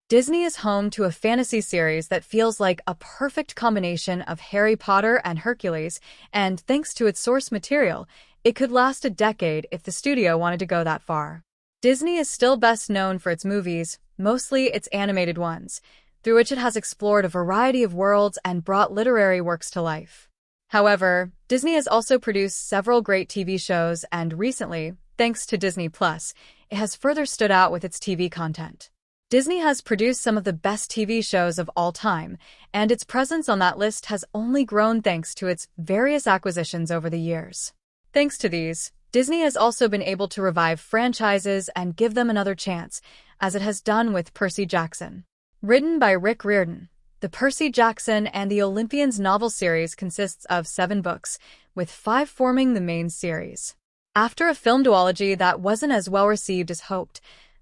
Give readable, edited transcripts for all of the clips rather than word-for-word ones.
Disney is home to a fantasy series that feels like a perfect combination of Harry Potter and Hercules, and thanks to its source material, it could last a decade if the studio wanted to go that far. Disney is still best known for its movies, mostly its animated ones, through which it has explored a variety of worlds and brought literary works to life. However, Disney has also produced several great TV shows, and recently, thanks to Disney Plus, it has further stood out with its TV content. Disney has produced some of the best TV shows of all time, and its presence on that list has only grown thanks to its various acquisitions over the years. Thanks to these, Disney has also been able to revive franchises and give them another chance, as it has done with Percy Jackson. Written by Riordan, the Percy Jackson and the Olympians novel series consists of 7 books, with 5 forming the main series. After a film duology that wasn't as well received as hoped,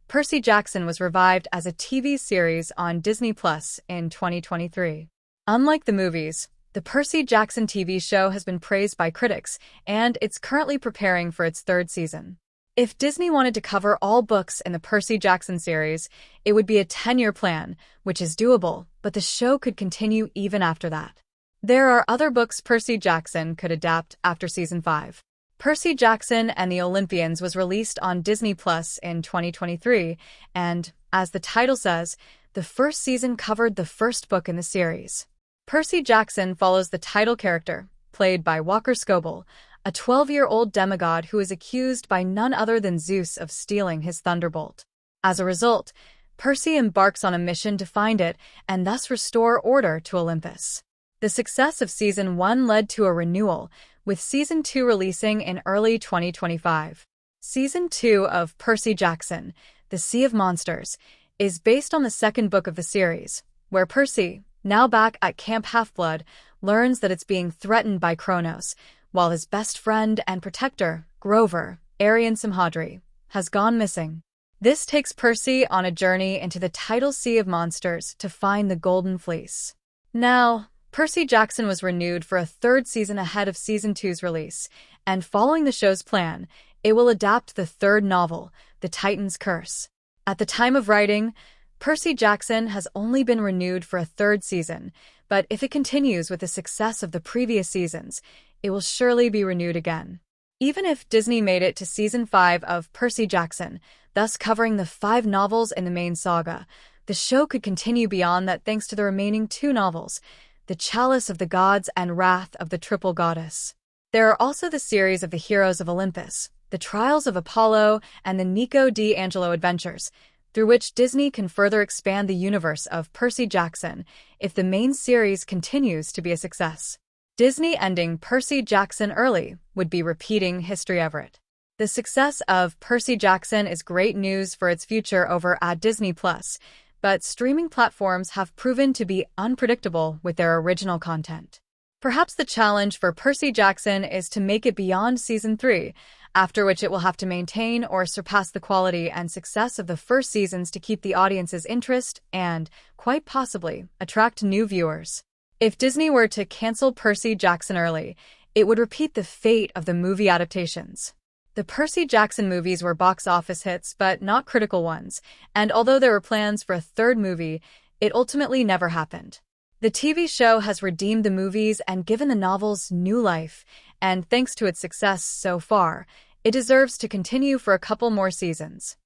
Percy Jackson was revived as a TV series on Disney Plus in 2023. Unlike the movies, the Percy Jackson TV show has been praised by critics, and it's currently preparing for its 3rd season. If Disney wanted to cover all books in the Percy Jackson series, it would be a 10-year plan, which is doable, but the show could continue even after that. There are other books Percy Jackson could adapt after Season 5. Percy Jackson and the Olympians was released on Disney Plus in 2023, and, as the title says, the first season covered the first book in the series. Percy Jackson follows the title character, played by Scobell, a 12-year-old demigod who is accused by none other than Zeus of stealing his thunderbolt. As a result, Percy embarks on a mission to find it and thus restore order to Olympus. The success of Season 1 led to a renewal, with Season 2 releasing in early 2025. Season 2 of Percy Jackson, The Sea of Monsters, is based on the 2nd book of the series, where Percy, now back at Camp Half-Blood, learns that it's being threatened by Kronos, while his best friend and protector, Grover, Arian Simhadri, has gone missing. This takes Percy on a journey into the tidal Sea of Monsters to find the Golden Fleece. Now, Percy Jackson was renewed for a 3rd season ahead of Season 2's release, and following the show's plan, it will adapt the 3rd novel, The Titan's Curse. At the time of writing, Percy Jackson has only been renewed for a 3rd season, but if it continues with the success of the previous seasons, it will surely be renewed again. Even if Disney made it to Season 5 of Percy Jackson, thus covering the 5 novels in the main saga, the show could continue beyond that thanks to the remaining 2 novels, The Chalice of the Gods and Wrath of the Triple Goddess. There are also the series of the Heroes of Olympus, The Trials of Apollo, and the Nico D'Angelo Adventures, through which Disney can further expand the universe of Percy Jackson if the main series continues to be a success. Disney ending Percy Jackson early would be repeating history Everett. The success of Percy Jackson is great news for its future over at Disney Plus, but streaming platforms have proven to be unpredictable with their original content. Perhaps the challenge for Percy Jackson is to make it beyond Season 3, after which it will have to maintain or surpass the quality and success of the first seasons to keep the audience's interest and, quite possibly, attract new viewers. If Disney were to cancel Percy Jackson early, it would repeat the fate of the movie adaptations. The Percy Jackson movies were box office hits, but not critical ones, and although there were plans for a 3rd movie, it ultimately never happened. The TV show has redeemed the movies and given the novels new life, and thanks to its success so far, it deserves to continue for a couple more seasons.